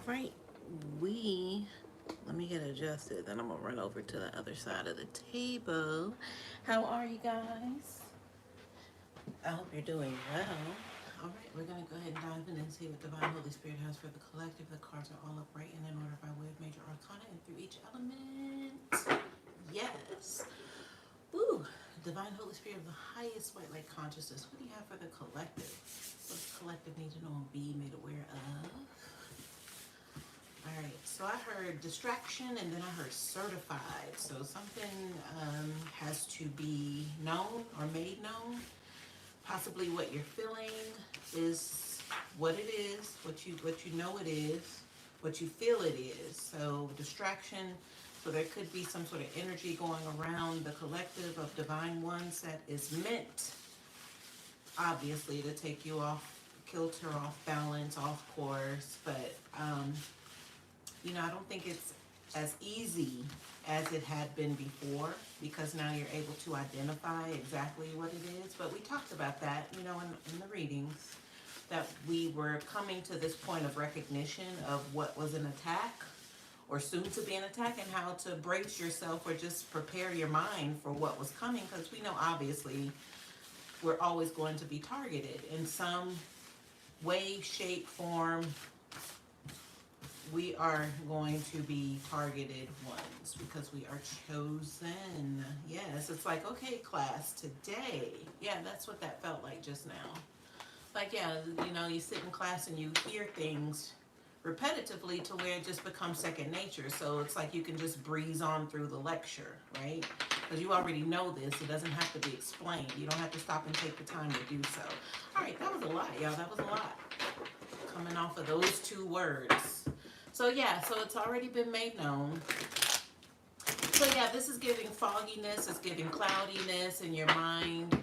right, let me get adjusted. Then I'm gonna run over to the other side of the table. How are you guys? I hope you're doing well. All right, we're gonna go ahead and dive in and see what Divine Holy Spirit has for the collective. The cards are all upright and in order by way of major arcana and through each element. Yes. Woo! Divine Holy Spirit of the highest white light consciousness. What do you have for the collective? What does the collective need to know and be made aware of? All right, so I heard distraction and then I heard certified. So something has to be known or made known. Possibly what you're feeling is what it is, what you know it is, what you feel it is. So distraction. So there could be some sort of energy going around the collective of divine ones that is meant, obviously, to take you off kilter, off balance, off course. But I don't think it's as easy as it had been before, because now you're able to identify exactly what it is. But we talked about that, in the readings, that we were coming to this point of recognition of what was an attack or soon to be an attack, and how to brace yourself or just prepare your mind for what was coming, because we know obviously we're always going to be targeted in some way, shape, form. We are going to be targeted ones because we are chosen. Yes, it's like, okay, class, today. Yeah, that's what that felt like just now. Like, yeah, you sit in class and you hear things repetitively to where it just becomes second nature. So it's like you can just breeze on through the lecture, right? Because you already know this. It doesn't have to be explained. You don't have to stop and take the time to do so. All right, that was a lot, y'all. That was a lot. Coming off of those two words. So yeah, so it's already been made known. So yeah, this is giving fogginess, it's giving cloudiness in your mind.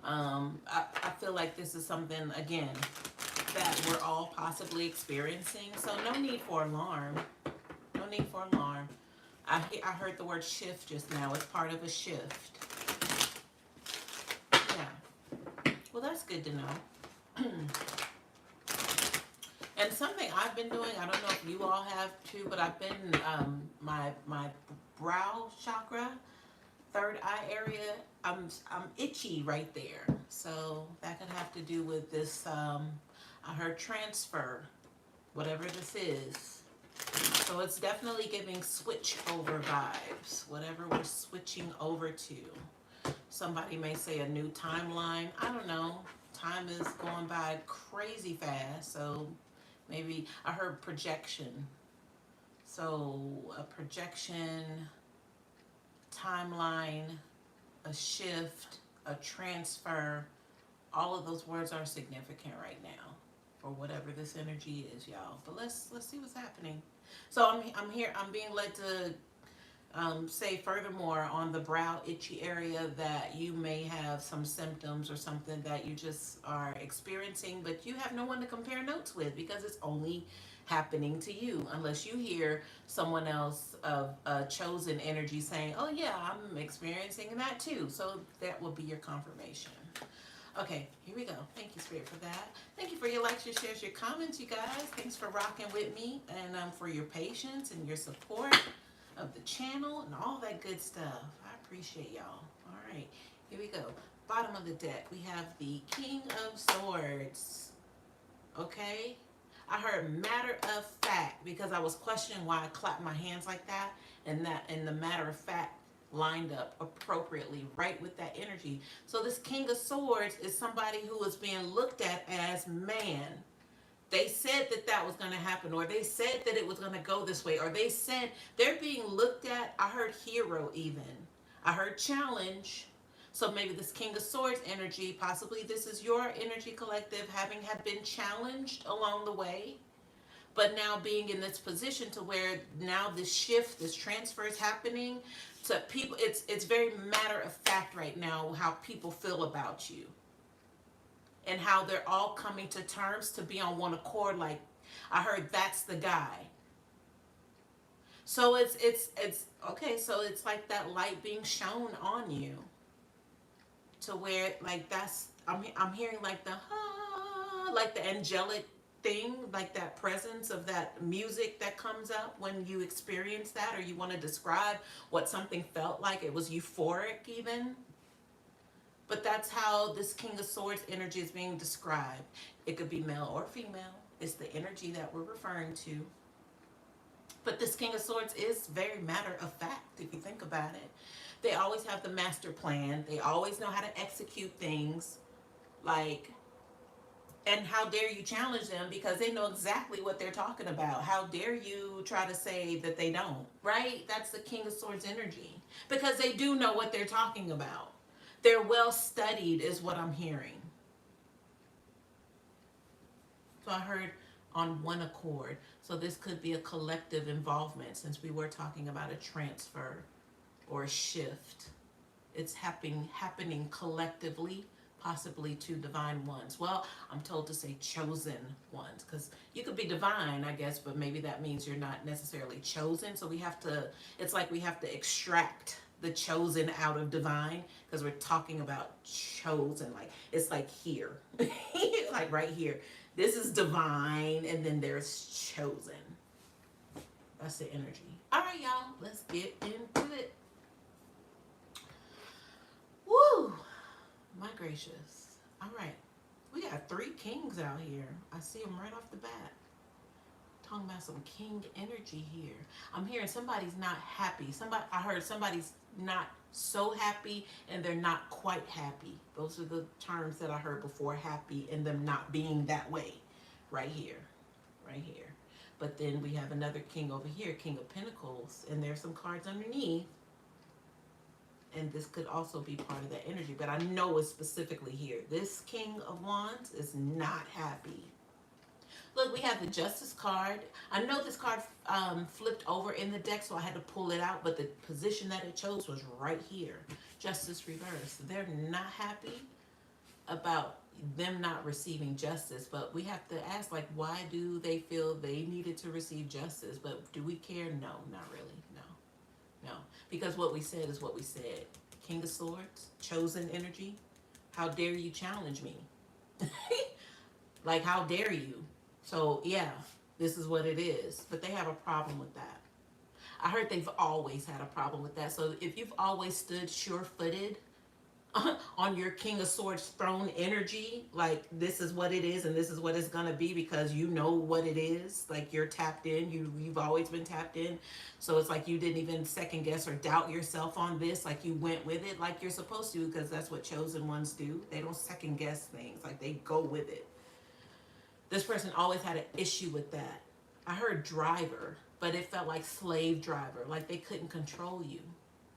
I feel like this is something, again, that we're all possibly experiencing. So no need for alarm. No need for alarm. I heard the word shift just now. It's part of a shift. Yeah. Well, that's good to know. And something I've been doing, I don't know if you all have too, but I've been, my brow chakra, third eye area, I'm itchy right there. So that could have to do with this, I heard transfer, whatever this is. So it's definitely giving switch over vibes, whatever we're switching over to. Somebody may say a new timeline. I don't know. Time is going by crazy fast, so maybe I heard projection. So a projection, timeline, a shift, a transfer, all of those words are significant right now for whatever this energy is, y'all. But let's see what's happening. So I'm being led to say furthermore on the brow itchy area that you may have some symptoms or something that you just are experiencing, but you have no one to compare notes with because it's only happening to you, unless you hear someone else of chosen energy saying, oh yeah, I'm experiencing that too. So that will be your confirmation. Okay, here we go. Thank you, Spirit, for that. Thank you for your likes, your shares, your comments, you guys. Thanks for rocking with me and for your patience and your support of the channel and all that good stuff. I appreciate y'all. All right, here we go. Bottom of the deck, we have the King of Swords. Okay, I heard matter of fact because I was questioning why I clapped my hands like that, and the matter of fact lined up appropriately right with that energy. So this King of Swords is somebody who is being looked at as man. They said that that was going to happen, or they said that it was going to go this way, or they said they're being looked at. I heard hero even. I heard challenge. So maybe this King of Swords energy, possibly this is your energy collective, having had been challenged along the way, but now being in this position to where now this shift, this transfer is happening to people. It's very matter of fact right now how people feel about you. And how they're all coming to terms to be on one accord. Like I heard that's the guy. So it's okay. So it's like that light being shown on you, to where like that's I'm hearing like the like the angelic thing, like that presence of that music that comes up when you experience that, or you want to describe what something felt like. It was euphoric even. But that's how this King of Swords energy is being described. It could be male or female. It's the energy that we're referring to. But this King of Swords is very matter of fact, if you think about it. They always have the master plan. They always know how to execute things. Like, and how dare you challenge them because they know exactly what they're talking about. How dare you try to say that they don't, right? That's the King of Swords energy. Because they do know what they're talking about. They're well studied, is what I'm hearing. So I heard on one accord. So this could be a collective involvement since we were talking about a transfer or a shift. It's happening collectively, possibly to divine ones. Well, I'm told to say chosen ones because you could be divine, I guess, but maybe that means you're not necessarily chosen. So we have to, it's like we have to extract the chosen out of divine because we're talking about chosen. Like, it's like here, like right here. This is divine, and then there's chosen. That's the energy. All right, y'all, let's get into it. Woo! My gracious. All right. We got 3 kings out here. I see them right off the bat. Talking about some king energy here. I'm hearing somebody's not happy. I heard somebody's not so happy and they're not quite happy. Those are the terms that I heard before, happy and them not being that way. Right here. Right here. But then we have another king over here, King of Pentacles, and there's some cards underneath. And this could also be part of that energy, but I know it's specifically here. This King of Wands is not happy. Look, we have the Justice card. I know this card flipped over in the deck, so I had to pull it out, but the position that it chose was right here. Justice reverse. They're not happy about them not receiving justice, but we have to ask, like, why do they feel they needed to receive justice? But do we care? No, not really. No, because what we said is what we said. King of Swords, chosen energy. How dare you challenge me? Like, how dare you? So, yeah, this is what it is. But they have a problem with that. I heard they've always had a problem with that. So if you've always stood sure-footed on your King of Swords throne energy, like this is what it is and this is what it's gonna be because you know what it is, like you're tapped in, you've always been tapped in, so it's like you didn't even second guess or doubt yourself on this, like you went with it like you're supposed to, because that's what chosen ones do. They don't second guess things, like they go with it. This person always had an issue with that. I heard driver, but it felt like slave driver, like they couldn't control you.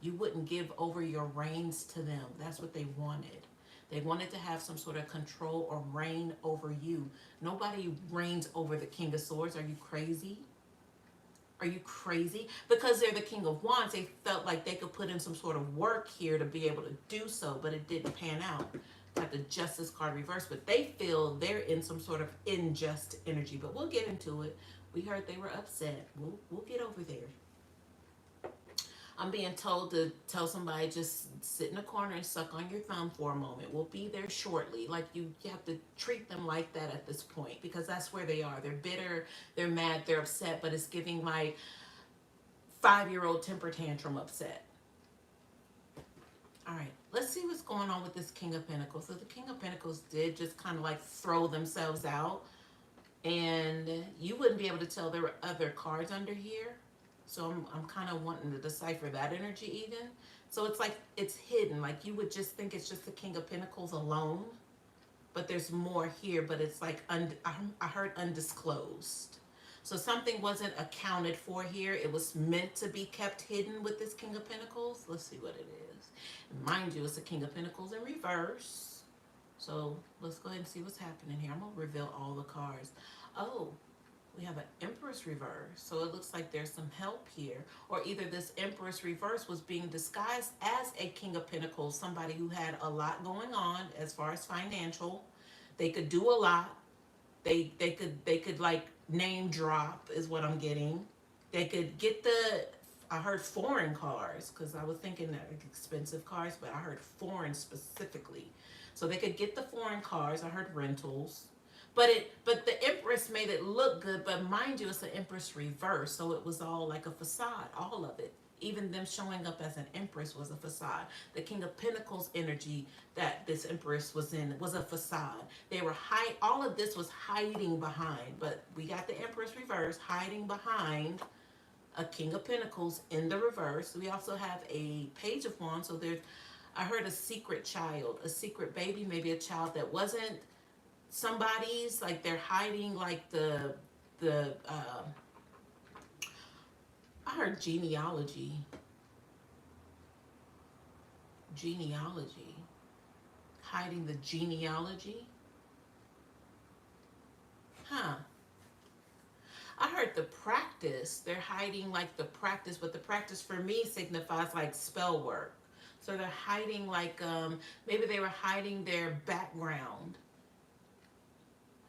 You wouldn't give over your reins to them. That's what they wanted. They wanted to have some sort of control or reign over you. Nobody reigns over the King of Swords. Are you crazy? Are you crazy? Because they're the King of Wands, they felt like they could put in some sort of work here to be able to do so, but it didn't pan out. Got the Justice card reversed, but they feel they're in some sort of unjust energy. But we'll get into it. We heard they were upset. We'll get over there. I'm being told to tell somebody just sit in a corner and suck on your thumb for a moment. We'll be there shortly. Like you have to treat them like that at this point because that's where they are. They're bitter, they're mad, they're upset, but it's giving my 5-year-old temper tantrum upset. All right, let's see what's going on with this King of Pentacles. So the King of Pentacles did just kind of like throw themselves out, and you wouldn't be able to tell there were other cards under here. So I'm kind of wanting to decipher that energy even. So it's like it's hidden. Like you would just think it's just the King of Pentacles alone. But there's more here. But it's like, I heard undisclosed. So something wasn't accounted for here. It was meant to be kept hidden with this King of Pentacles. Let's see what it is. And mind you, it's the King of Pentacles in reverse. So let's go ahead and see what's happening here. I'm going to reveal all the cards. Oh. We have an Empress reverse, so it looks like there's some help here. Or either this Empress reverse was being disguised as a King of Pentacles, somebody who had a lot going on as far as financial. They could do a lot. They could like name drop is what I'm getting. They could get I heard foreign cars because I was thinking that expensive cars, but I heard foreign specifically. So they could get the foreign cars. I heard rentals. but the Empress made it look good, but mind you, it's the Empress reverse, so it was all like a facade, all of it. Even them showing up as an Empress was a facade. The King of Pentacles energy that this Empress was in was a facade. They were all of this was hiding behind, but we got the Empress reverse hiding behind a King of Pentacles in the reverse. We also have a Page of Wands, so there's, I heard a secret child, a secret baby, maybe a child that wasn't somebody's, like they're hiding like the I heard genealogy, hiding the genealogy, huh? I heard the practice, they're hiding like the practice, but the practice for me signifies like spell work. So they're hiding like maybe they were hiding their background.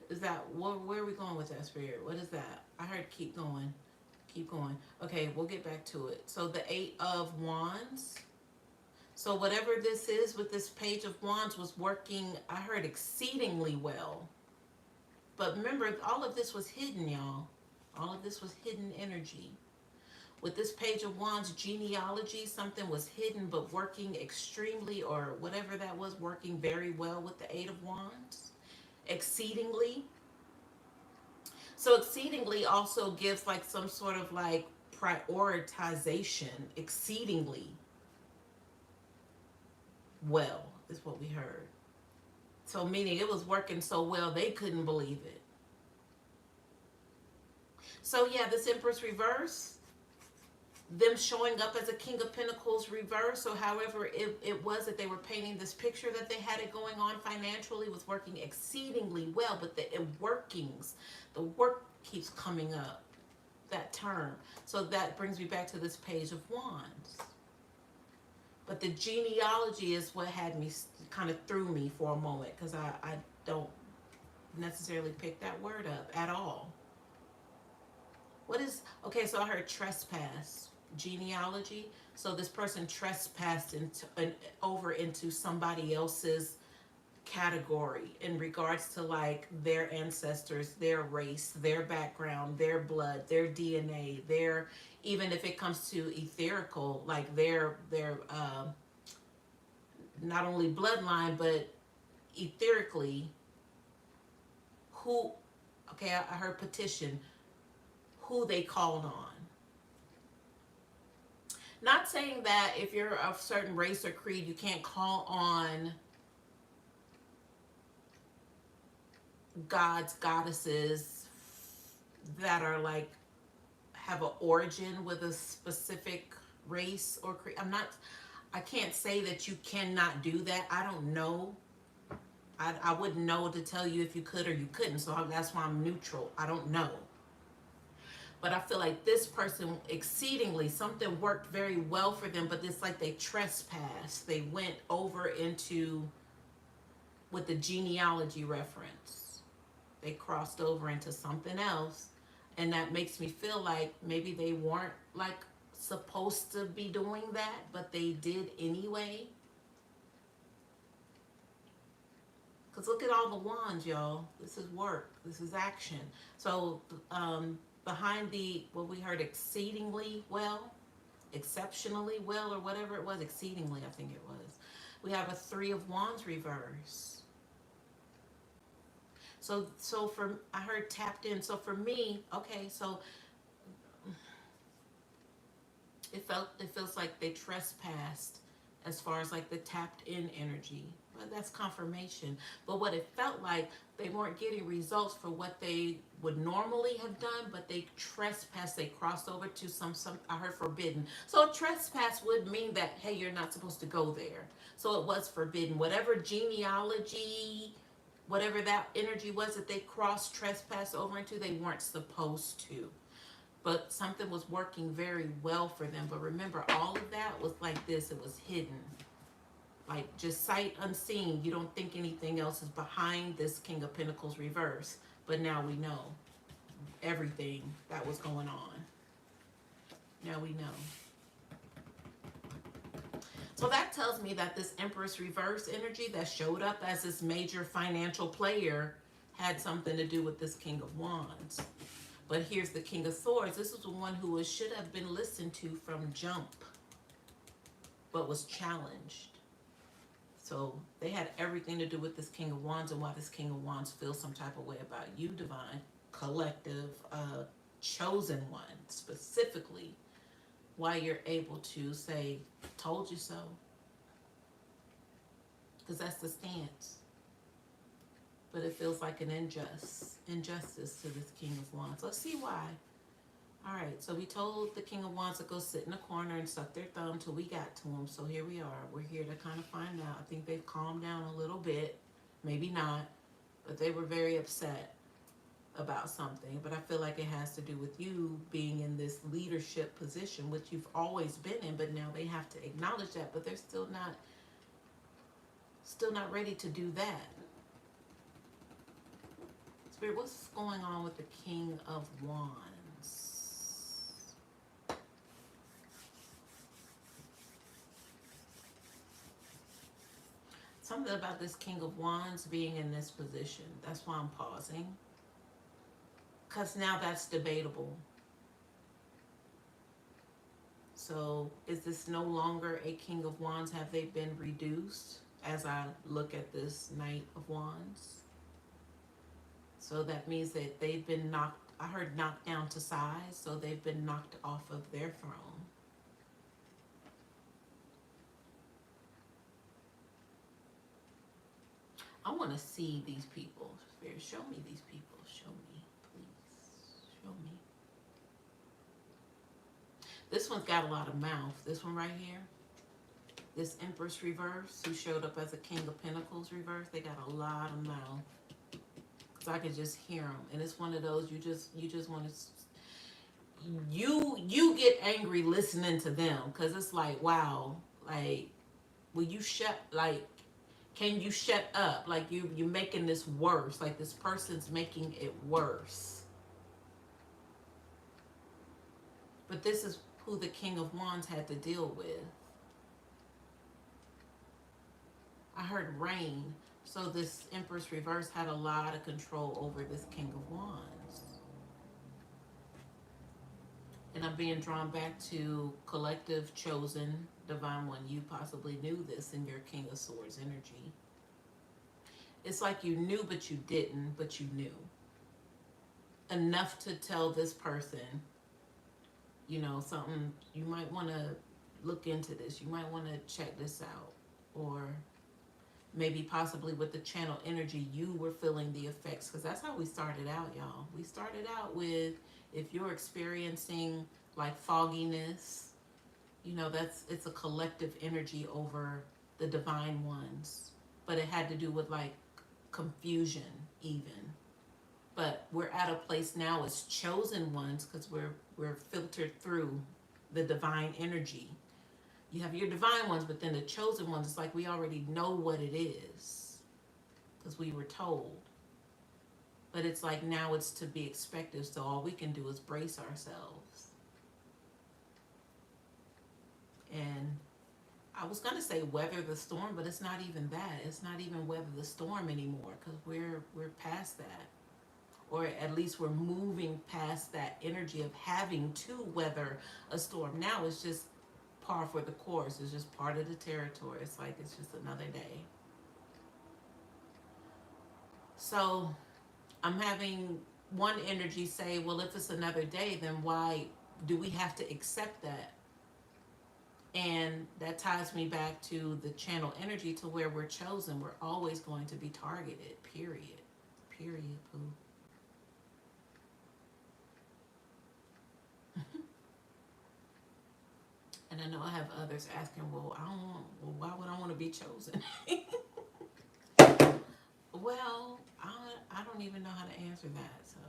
Is that where are we going with that, Spirit? What is that? I heard keep going. Keep going. Okay, we'll get back to it. So the Eight of Wands. So whatever this is with this Page of Wands was working, I heard, exceedingly well. But remember, all of this was hidden, y'all. All of this was hidden energy. With this Page of Wands genealogy, something was hidden but working extremely, or whatever that was, working very well with the Eight of Wands. Exceedingly. So exceedingly also gives like some sort of like prioritization. Exceedingly well is what we heard. So meaning it was working so well they couldn't believe it. So yeah, this Empress reverse, them showing up as a King of Pentacles reverse, or however it was that they were painting this picture that they had it going on financially, was working exceedingly well. But the workings, the work keeps coming up, that term. So that brings me back to this Page of Wands. But the genealogy is what had me, kind of threw me for a moment, because I don't necessarily pick that word up at all. What is, okay, so I heard trespass, genealogy. So this person trespassed over into somebody else's category in regards to like their ancestors, their race, their background, their blood, their DNA, their, even if it comes to etherical, like their not only bloodline but etherically, who, okay, I heard petition, who they called on. Not saying that if you're of certain race or creed, you can't call on gods, goddesses that are like, have an origin with a specific race or creed. I can't say that you cannot do that. I don't know. I wouldn't know to tell you if you could or you couldn't. So that's why I'm neutral. I don't know. But I feel like this person exceedingly, something worked very well for them, but it's like they trespassed. They went over into, with the genealogy reference, they crossed over into something else. And that makes me feel like maybe they weren't like supposed to be doing that, but they did anyway. Because look at all the wands, y'all. This is work. This is action. So behind the, what we heard, exceedingly well, exceptionally well, or whatever it was, exceedingly, I think it was. We have a Three of Wands reverse. So for, I heard tapped in. So for me, okay, so it feels like they trespassed as far as like the tapped in energy. But that's confirmation. But what it felt like, they weren't getting results for what they would normally have done, but they trespassed, they crossed over to some I heard forbidden. So a trespass would mean that, hey, you're not supposed to go there. So it was forbidden. Whatever genealogy, whatever that energy was that they crossed, trespass over into, they weren't supposed to. But something was working very well for them. But remember, all of that was like this. It was hidden. Like just sight unseen. You don't think anything else is behind this King of Pentacles reverse. But now we know everything that was going on. Now we know. So that tells me that this Empress reverse energy that showed up as this major financial player had something to do with this King of Wands. But here's the King of Swords. This is the one who should have been listened to from jump, but was challenged. So they had everything to do with this King of Wands and why this King of Wands feels some type of way about you, divine, collective, chosen one, specifically why you're able to say, told you so. Because that's the stance. But it feels like an injustice to this King of Wands. Let's see why. All right, so we told the King of Wands to go sit in a corner and suck their thumb till we got to him. So here we are. We're here to kind of find out. I think they've calmed down a little bit. Maybe not. But they were very upset about something. But I feel like it has to do with you being in this leadership position, which you've always been in. But now they have to acknowledge that. But they're still not ready to do that. Spirit, what's going on with the King of Wands? Something about this King of Wands being in this position. That's why I'm pausing. Because now that's debatable. So is this no longer a King of Wands? Have they been reduced as I look at this Knight of Wands? So that means that they've been knocked, I heard knocked down to size, so they've been knocked off of their throne. I want to see these people. Spirit, show me these people. Show me, please. Show me. This one's got a lot of mouth. This one right here. This Empress reverse, who showed up as a King of Pentacles reverse, they got a lot of mouth. Cause I could just hear them, and it's one of those you just want to. You get angry listening to them, cause it's like, wow, like, will you shut, like, can you shut up? Like you're making this worse. Like this person's making it worse. But this is who the King of Wands had to deal with. I heard rain. So this Empress reverse had a lot of control over this King of Wands. And I'm being drawn back to collective, chosen, divine one. You possibly knew this in your King of Swords energy. It's like you knew, but you didn't, but you knew. Enough to tell this person, you know, something, you might want to look into this. You might want to check this out. Or maybe possibly with the channel energy, you were feeling the effects. Because that's how we started out, y'all. We started out with, if you're experiencing like fogginess, you know, it's a collective energy over the divine ones. But it had to do with like confusion even. But we're at a place now as chosen ones because we're filtered through the divine energy. You have your divine ones, but then the chosen ones, it's like we already know what it is because we were told. But it's like now it's to be expected, so all we can do is brace ourselves. And I was going to say weather the storm, but it's not even that. It's not even weather the storm anymore because we're past that. Or at least we're moving past that energy of having to weather a storm. Now it's just par for the course. It's just part of the territory. It's like it's just another day. So I'm having one energy say, well, if it's another day, then why do we have to accept that? And that ties me back to the channel energy, to where we're chosen. We're always going to be targeted, period. Period, poo. And I know I have others asking, well, why would I want to be chosen? Well, I don't even know how to answer that. So,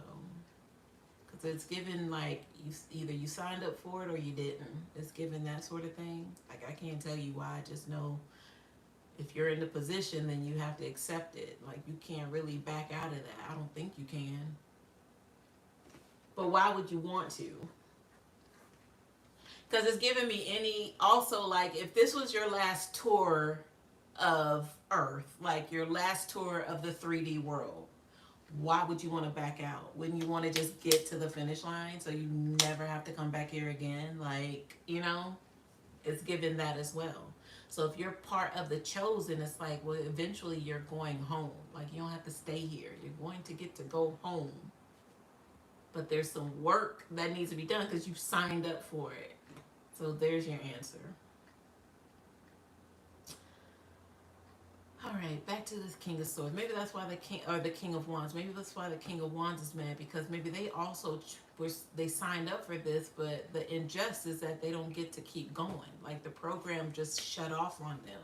because it's given like either you signed up for it or you didn't. It's given that sort of thing. Like I can't tell you why. I just know if you're in the position, then you have to accept it. Like you can't really back out of that. I don't think you can. But why would you want to? Because it's giving me any, also like if this was your last tour of Earth, like your last tour of the 3D world, why would you want to back out? Wouldn't you want to just get to the finish line so you never have to come back here again? Like, it's given that as well. So if you're part of the chosen, it's like, well, eventually you're going home. Like, you don't have to stay here. You're going to get to go home. But there's some work that needs to be done because you signed up for it. So there's your answer. All right, back to this King of Swords. Maybe that's why the King of Wands. Maybe that's why the King of Wands is mad, because maybe they also they signed up for this, but the injustice is that they don't get to keep going. Like the program just shut off on them.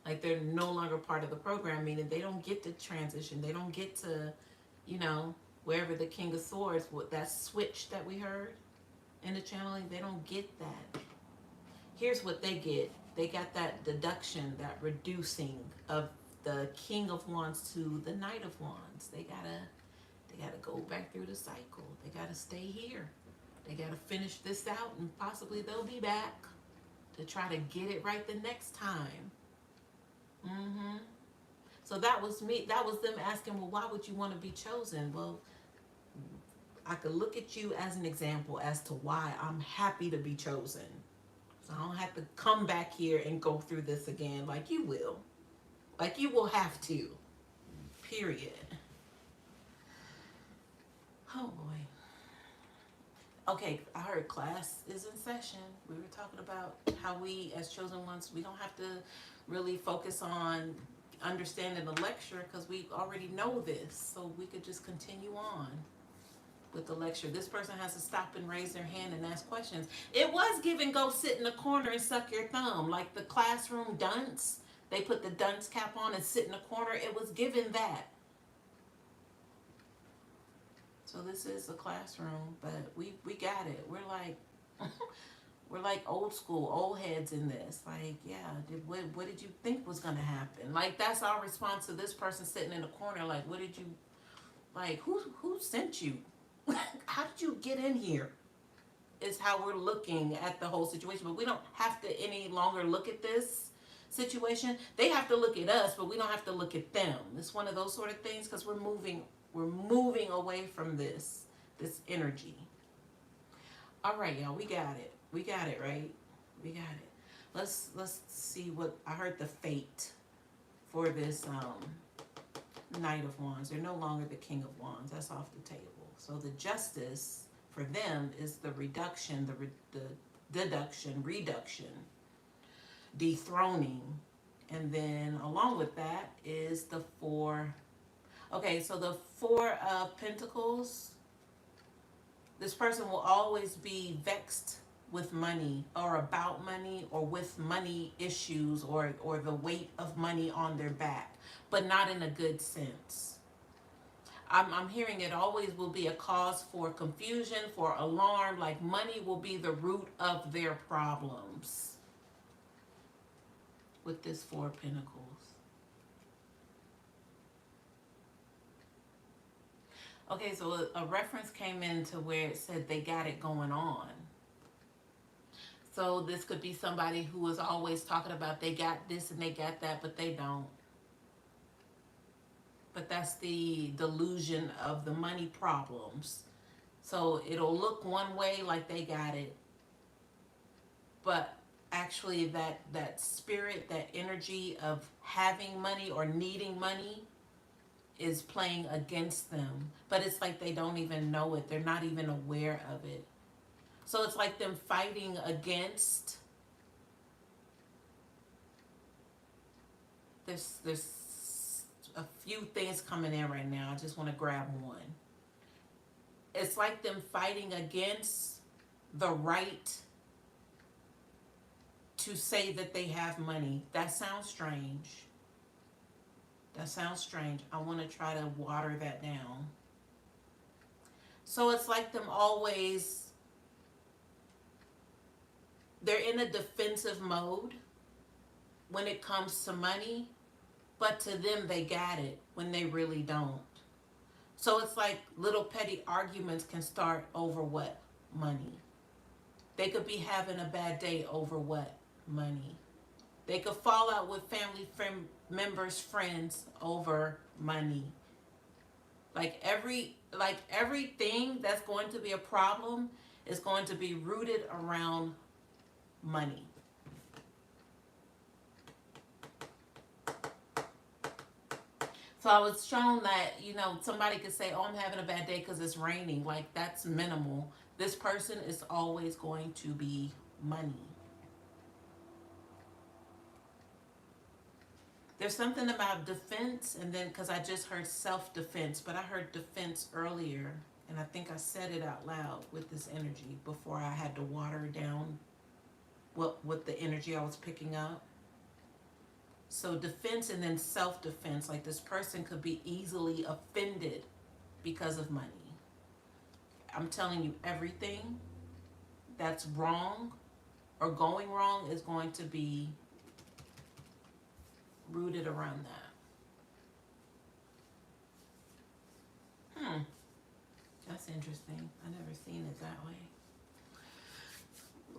Like they're no longer part of the program, meaning they don't get to transition. They don't get to, wherever the King of Swords, with that switch that we heard in the channeling, they don't get that. Here's what they get. They got that deduction, that reducing of the King of Wands to the Knight of Wands. They gotta go back through the cycle. They gotta stay here. They gotta finish this out, and possibly they'll be back to try to get it right the next time. So that was me. That was them asking, well, why would you want to be chosen? Well, I could look at you as an example as to why I'm happy to be chosen. So I don't have to come back here and go through this again like you will. Like you will have to. Period. Oh boy. Okay, I heard class is in session. We were talking about how we, as chosen ones, we don't have to really focus on understanding the lecture because we already know this. So we could just continue on with the lecture. This person has to stop and raise their hand and ask questions. It was given go sit in the corner and suck your thumb. Like the classroom dunce. They put the dunce cap on and sit in the corner. It was given that. So this is a classroom, but we got it. We're like old school, old heads in this. Like, yeah, what did you think was gonna happen? Like that's our response to this person sitting in the corner. Like, what did you, like, who sent you? How did you get in here? Is how we're looking at the whole situation. But we don't have to any longer look at this situation. They have to look at us, but we don't have to look at them. It's one of those sort of things because we're moving away from this energy. All right, y'all, we got it. We got it, right? We got it. Let's see what I heard. The fate for this Knight of Wands. They're no longer the King of Wands. That's off the table. So the justice for them is the reduction, the deduction, reduction, dethroning, and then along with that is the four. Okay, so the Four of Pentacles. This person will always be vexed with money or about money or with money issues or the weight of money on their back, but not in a good sense. I'm hearing it always will be a cause for confusion, for alarm, like money will be the root of their problems with this Four of Pentacles. Okay, so a reference came in to where it said they got it going on. So this could be somebody who is always talking about they got this and they got that, but they don't. But that's the delusion of the money problems. So it'll look one way like they got it, but actually that spirit, that energy of having money or needing money is playing against them. But it's like they don't even know it. They're not even aware of it. So it's like them fighting against. There's a few things coming in right now. I just want to grab one. It's like them fighting against the right to say that they have money. That sounds strange. That sounds strange. I want to try to water that down. So it's like them always, they're in a defensive mode when it comes to money, but to them they got it when they really don't. So it's like little petty arguments can start over what? Money. They could be having a bad day over what? Money. They could fall out with family members, friends over money. Like everything that's going to be a problem is going to be rooted around money. So I was shown that, somebody could say, "Oh, I'm having a bad day because it's raining." Like, that's minimal. This person is always going to be money. There's something about defense, and then because I just heard self defense, but I heard defense earlier, and I think I said it out loud with this energy before I had to water down what with the energy I was picking up. So defense and then self defense, like this person could be easily offended because of money. I'm telling you, everything that's wrong or going wrong is going to be rooted around that. That's interesting. I never seen it that way.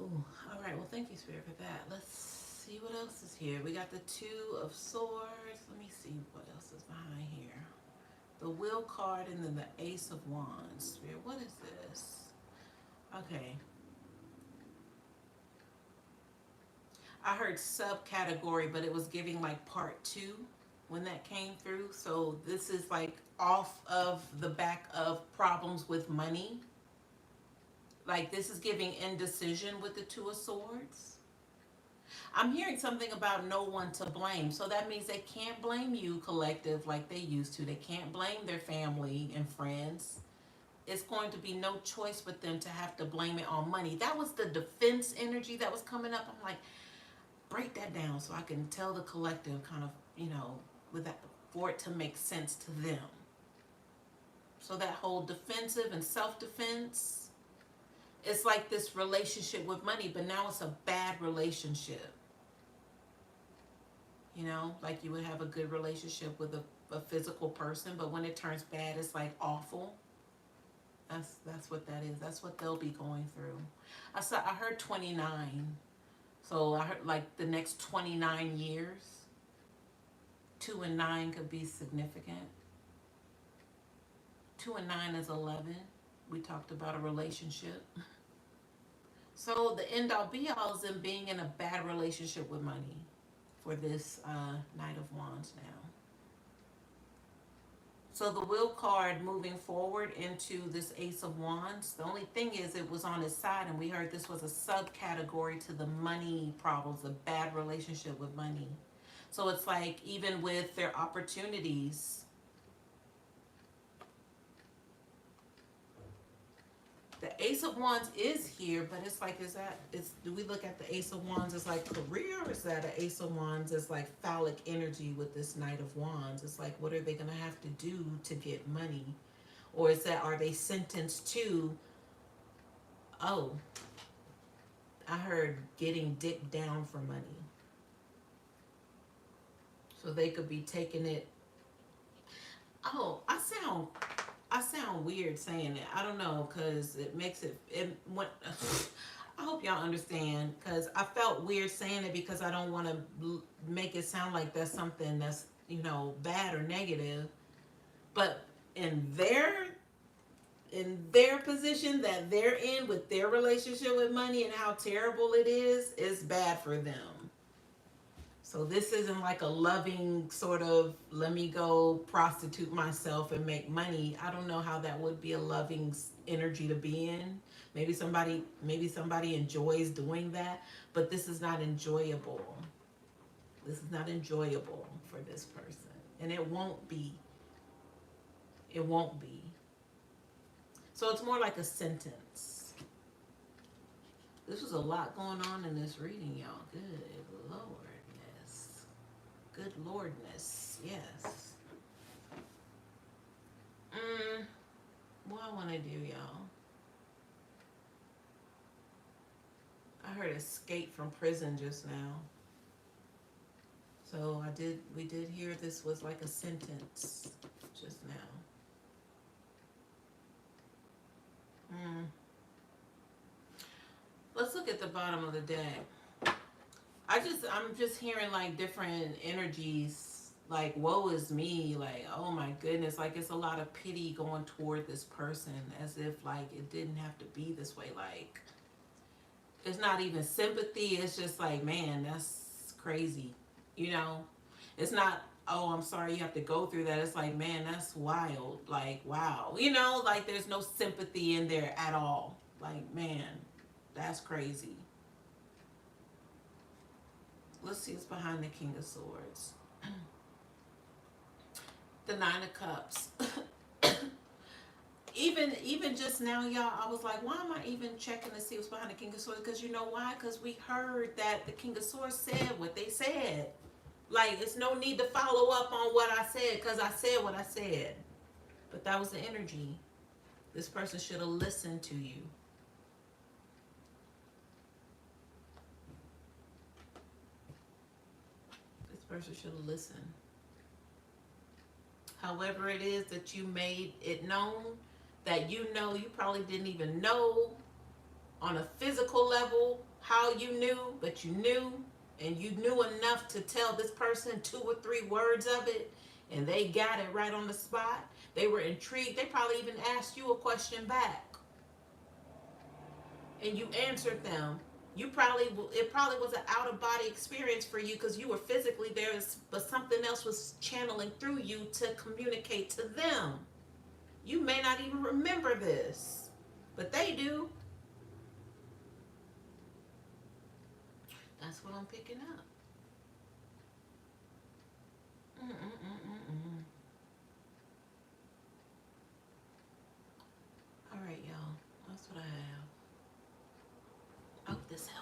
Ooh, all right. Well, thank you, Spirit, for that. Let's see what else is here. We got the Two of Swords. Let me see what else is behind here. The Will card and then the Ace of Wands. Spirit, what is this? Okay. I heard subcategory, but it was giving like part two when that came through. So this is like off of the back of problems with money. Like this is giving indecision with the Two of Swords. I'm hearing something about no one to blame. So that means they can't blame you, collective, like they used to. They can't blame their family and friends. It's going to be no choice but them to have to blame it on money. That was the defense energy that was coming up. I'm like, break that down so I can tell the collective kind of, with that, for it to make sense to them. So that whole defensive and self-defense, it's like this relationship with money, but now it's a bad relationship. Like you would have a good relationship with a physical person, but when it turns bad, it's like awful. That's what that is. That's what they'll be going through. I heard 29. So I heard like the next 29 years. 2 and 9 could be significant. 2 and 9 is 11. We talked about a relationship. So the end all be all is in being in a bad relationship with money for this Knight of Wands now. So the Will card moving forward into this Ace of Wands. The only thing is it was on his side, and we heard this was a subcategory to the money problems, a bad relationship with money. So it's like even with their opportunities, the Ace of Wands is here, but it's like, do we look at the Ace of Wands as like career, or is that an Ace of Wands as like phallic energy with this Knight of Wands? It's like, what are they going to have to do to get money? Or are they sentenced to, oh, I heard getting dick down for money. So they could be taking it. Oh, I sound weird saying it. I don't know, because it makes it I hope y'all understand, because I felt weird saying it because I don't want to make it sound like that's something that's, bad or negative. But in their position that they're in with their relationship with money and how terrible it is bad for them. So this isn't like a loving sort of, let me go prostitute myself and make money. I don't know how that would be a loving energy to be in. Maybe somebody enjoys doing that, but this is not enjoyable. This is not enjoyable for this person. And it won't be. It won't be. So it's more like a sentence. This was a lot going on in this reading, y'all. Good Lord. Good Lordness, yes. What I want to do, y'all. I heard escape from prison just now. So we did hear this was like a sentence just now. Let's look at the bottom of the deck. I'm just hearing like different energies like woe is me, like oh my goodness, like it's a lot of pity going toward this person, as if like it didn't have to be this way. Like it's not even sympathy, it's just like, man, that's crazy, you know. It's not, oh, I'm sorry you have to go through that. It's like, man, that's wild, like wow, you know, like there's no sympathy in there at all. Like, man, that's crazy. Let's see what's behind the King of Swords. The Nine of Cups. Even just now, y'all, I was like, why am I even checking to see what's behind the King of Swords? Because you know why? Because we heard that the King of Swords said what they said. Like, it's no need to follow up on what I said, because I said what I said. But that was the energy. This person should have listened to you. This person should have listened. However it is that you made it known, that you know you probably didn't even know on a physical level how you knew, but you knew, and you knew enough to tell this person 2 or 3 words of it, and they got it right on the spot. They were intrigued. They probably even asked you a question back, and you answered them. It probably was an out of body experience for you because you were physically there, but something else was channeling through you to communicate to them. You may not even remember this, but they do. That's what I'm picking up. Mm-mm-mm-mm-mm. All right, y'all. That's what I have. I hope this helps.